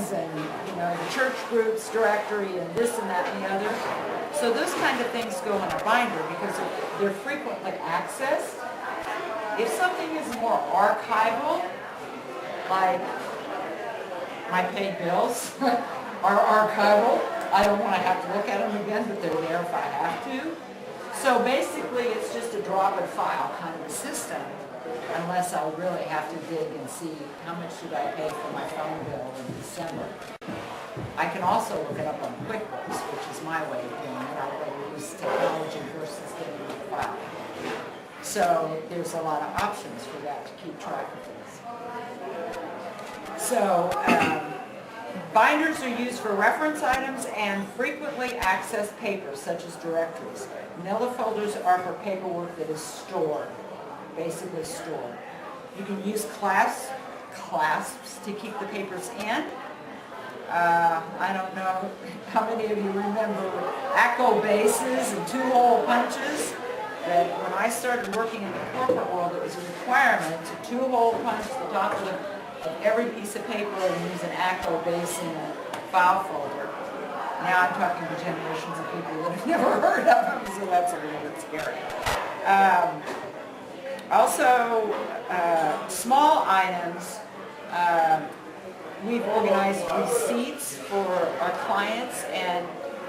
meetings and, the church groups directory and this and that and the other. So those kind of things go in a binder because they're frequently accessed. If something is more archival, like my paid bills are archival, I don't want to have to look at them again, but they're there if I have to. So basically it's just a drop and file kind of a system, unless I really have to dig and see how much did I pay for my phone bill in December. I can also look it up on QuickBooks, which is my way of doing it. I would use technology versus getting the file. So there's a lot of options for that to keep track of things. So binders are used for reference items and frequently accessed papers such as directories. Manila folders are for paperwork that is stored, basically stored. You can use clasps to keep the papers in. I don't know how many of you remember ACO bases and two-hole punches. That when I started working in the corporate world, it was a requirement to two-hole punch the top of every piece of paper and use an ACO base in a file folder. Now I'm talking to generations of people that have never heard of them, so that's a little bit scary. Also, small items, we've organized receipts for our clients, and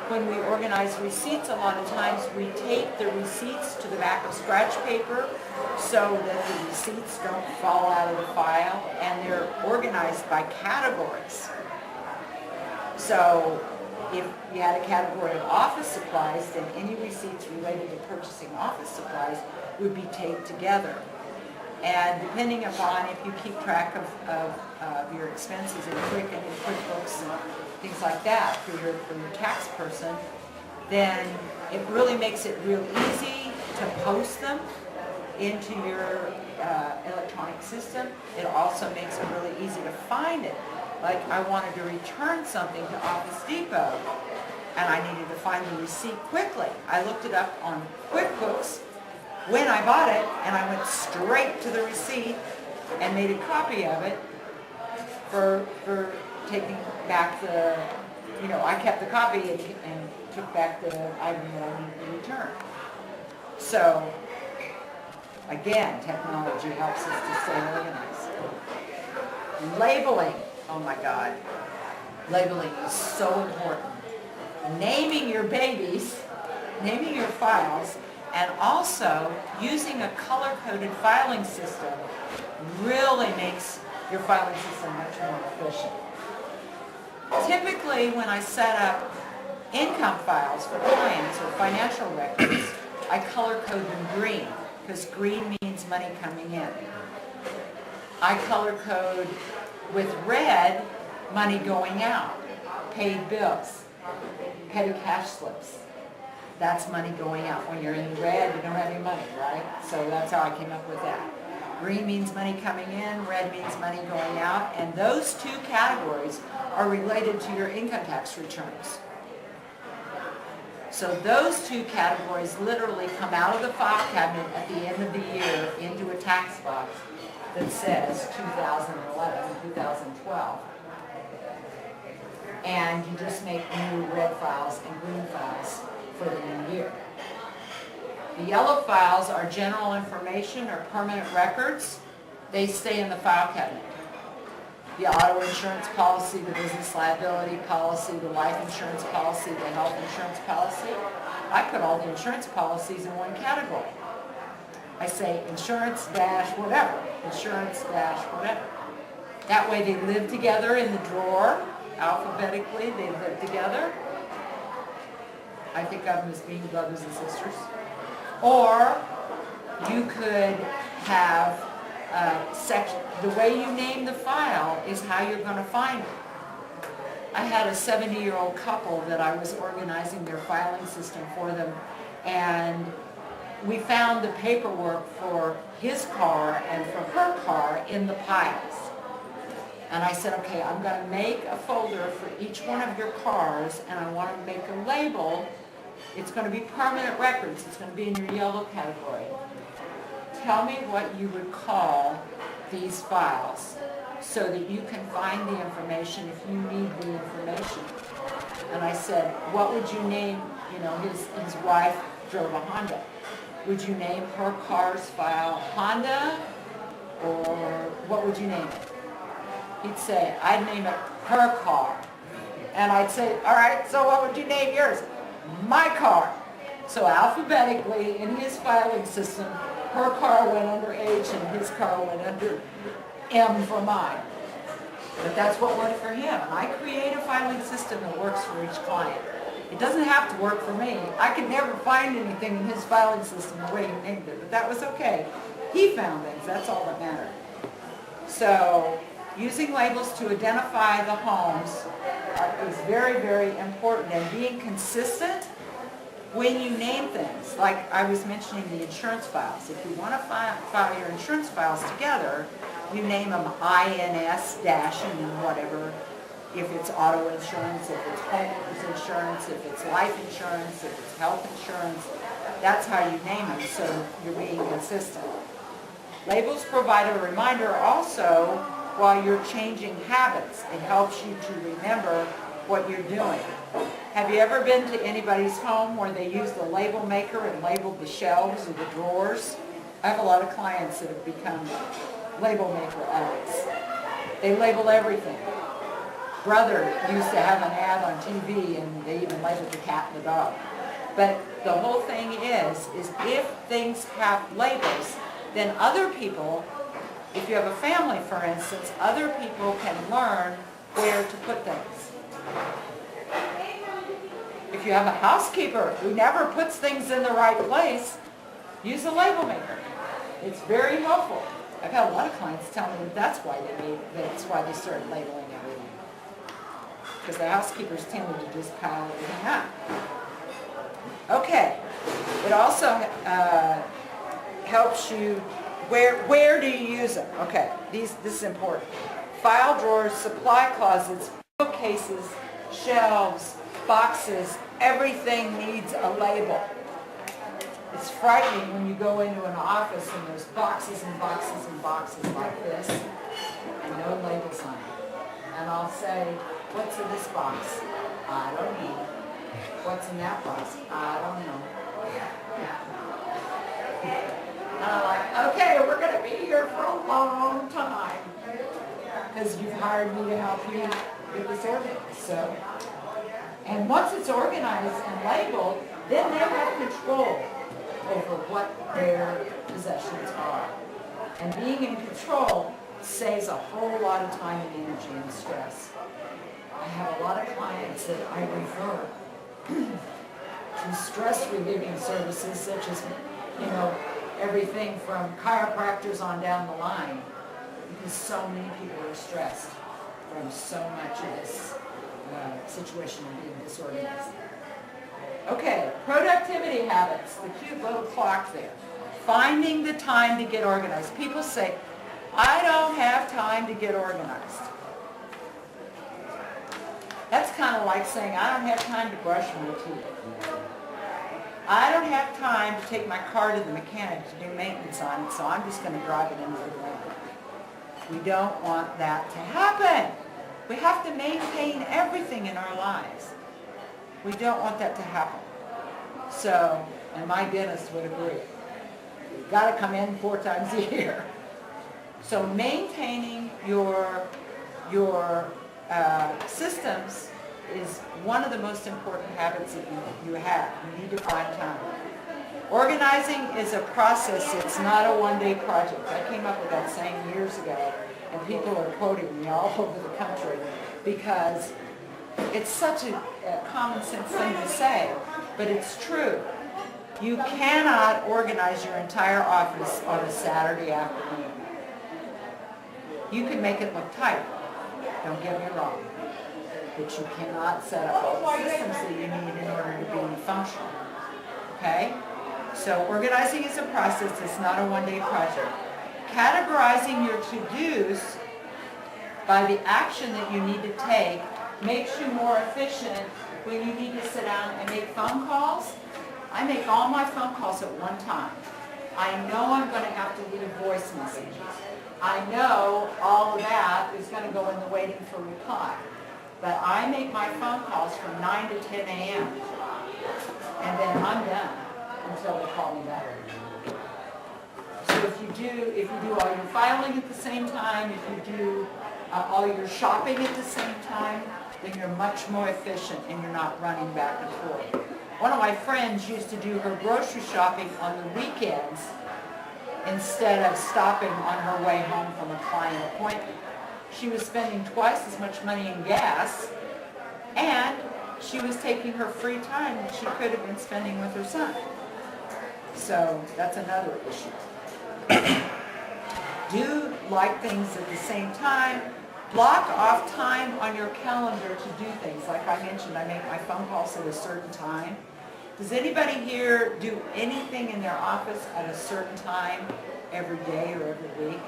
when we organize receipts, a lot of times we tape the receipts to the back of scratch paper so that the receipts don't fall out of the file, and they're organized by categories. So if you had a category of office supplies, then any receipts related to purchasing office supplies would be taped together. And depending upon if you keep track of your expenses in QuickBooks and things like that for your tax person, then it really makes it real easy to post them into your electronic system. It also makes it really easy to find it. Like I wanted to return something to Office Depot and I needed to find the receipt quickly. I looked it up on QuickBooks when I bought it, and I went straight to the receipt and made a copy of it for taking back the, I kept the copy and took back the item that I needed to return. So, again, technology helps us to stay organized. Labeling, oh my God, labeling is so important. Naming your babies, naming your files, and also using a color-coded filing system really makes your filing system much more efficient. Typically, when I set up income files for clients or financial records, I color-code them green, because green means money coming in. I color-code with red money going out, paid bills, petty cash slips. That's money going out. When you're in the red, you don't have any money, right? So that's how I came up with that. Green means money coming in, red means money going out, and those two categories are related to your income tax returns. So those two categories literally come out of the file cabinet at the end of the year into a tax box that says 2011, 2012. And you just make new red files and green files for the new year. The yellow files are general information or permanent records. They stay in the file cabinet. The auto insurance policy, the business liability policy, the life insurance policy, the health insurance policy. I put all the insurance policies in one category. I say insurance dash whatever, insurance dash whatever. That way they live together in the drawer, alphabetically they live together. I think of them as being brothers and sisters. Or you could have section. The way you name the file is how you're going to find it. I had a 70-year-old couple that I was organizing their filing system for them, and we found the paperwork for his car and for her car in the piles. And I said, okay, I'm going to make a folder for each one of your cars, and I want to make a label. It's going to be permanent records. It's going to be in your yellow category. Tell me what you would call these files. so that you can find the information if you need the information. And I said, what would you name, his wife drove a Honda. Would you name her car's file Honda, or what would you name it? He'd say, I'd name it her car. And I'd say, all right, so what would you name yours? My car. So alphabetically, in his filing system, her car went under H and his car went under M for mine. But that's what worked for him. I create a filing system that works for each client. It doesn't have to work for me. I could never find anything in his filing system the way he named it, but that was okay. He found things, that's all that mattered. So using labels to identify the homes is very, very important, and being consistent when you name things. Like I was mentioning the insurance files. If you want to file your insurance files together, you name them INS dash and then whatever. If it's auto insurance, if it's homeowners insurance, if it's life insurance, if it's health insurance, that's how you name them, so you're being consistent. Labels provide a reminder also while you're changing habits. It helps you to remember what you're doing. Have you ever been to anybody's home where they used a label maker and labeled the shelves or the drawers? I have a lot of clients that have become label maker addicts. They label everything. Brother used to have an ad on TV and they even labeled the cat and the dog. But the whole thing is if things have labels, then other people, if you have a family for instance, other people can learn where to put things. If you have a housekeeper who never puts things in the right place, use a label maker. It's very helpful. I've had a lot of clients tell me that's why they started labeling everything. Because the housekeepers tended to just pile everything up. Okay. It also helps you, where do you use them? Okay, this is important. File drawers, supply closets, bookcases, shelves, boxes, everything needs a label. It's frightening when you go into an office and there's boxes and boxes and boxes like this and no labels on it. And I'll say, what's in this box? I don't know. What's in that box? I don't know. And I'm like, okay, we're going to be here for a long time because you've hired me to help you get this organized. So, and once it's organized and labeled, then they have control over what their possessions are. And being in control saves a whole lot of time and energy and stress. I have a lot of clients that I refer to stress relieving services such as, everything from chiropractors on down the line, because so many people are stressed from so much of this situation of being disorganized. Okay, productivity habits, the cute little clock there. Finding the time to get organized. People say, I don't have time to get organized. That's kind of like saying, I don't have time to brush my teeth. I don't have time to take my car to the mechanic to do maintenance on it, so I'm just going to drive it into the ground. We don't want that to happen. We have to maintain everything in our lives. We don't want that to happen. So, and my dentist would agree. You've got to come in 4 times a year. So maintaining your systems is one of the most important habits that you have. You need to find time. Organizing is a process. It's not a one-day project. I came up with that saying years ago, and people are quoting me all over the country because it's such a common sense thing to say, but it's true. You cannot organize your entire office on a Saturday afternoon. You can make it look tight, don't get me wrong, but you cannot set up all the systems that you need in order to be functional. Okay? So organizing is a process, it's not a one-day project. Categorizing your to-dos by the action that you need to take makes you more efficient when you need to sit down and make phone calls. I make all my phone calls at one time. I know I'm going to have to leave voice messages. I know all of that is going to go in the waiting for reply. But I make my phone calls from 9 to 10 a.m. and then I'm done until they call me back. So if you do all your filing at the same time, if you do all your shopping at the same time, then you're much more efficient and you're not running back and forth. One of my friends used to do her grocery shopping on the weekends instead of stopping on her way home from a client appointment. She was spending twice as much money in gas, and she was taking her free time that she could have been spending with her son. So that's another issue. Do like things at the same time. Block off time on your calendar to do things. Like I mentioned, I make my phone calls at a certain time. Does anybody here do anything in their office at a certain time every day or every week?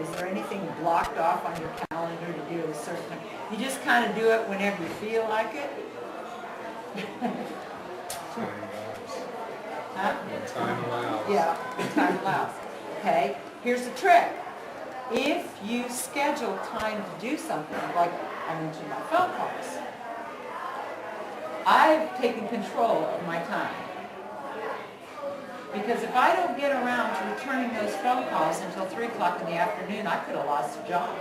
Is there anything blocked off on your calendar to do at a certain time? You just kind of do it whenever you feel like it? Huh? Time allows. Yeah, time allows. Okay, here's the trick. If you schedule time to do something, like I mentioned my phone calls, I've taken control of my time. Because if I don't get around to returning those phone calls until 3 o'clock in the afternoon, I could have lost a job.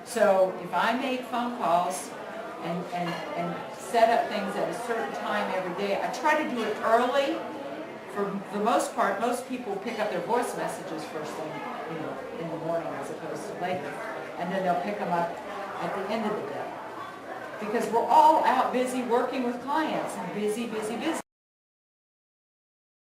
So if I make phone calls and set up things at a certain time every day, I try to do it early. For the most part, most people pick up their voice messages first thing, in the morning as opposed to later. And then they'll pick them up at the end of the day. Because we're all out busy working with clients and busy.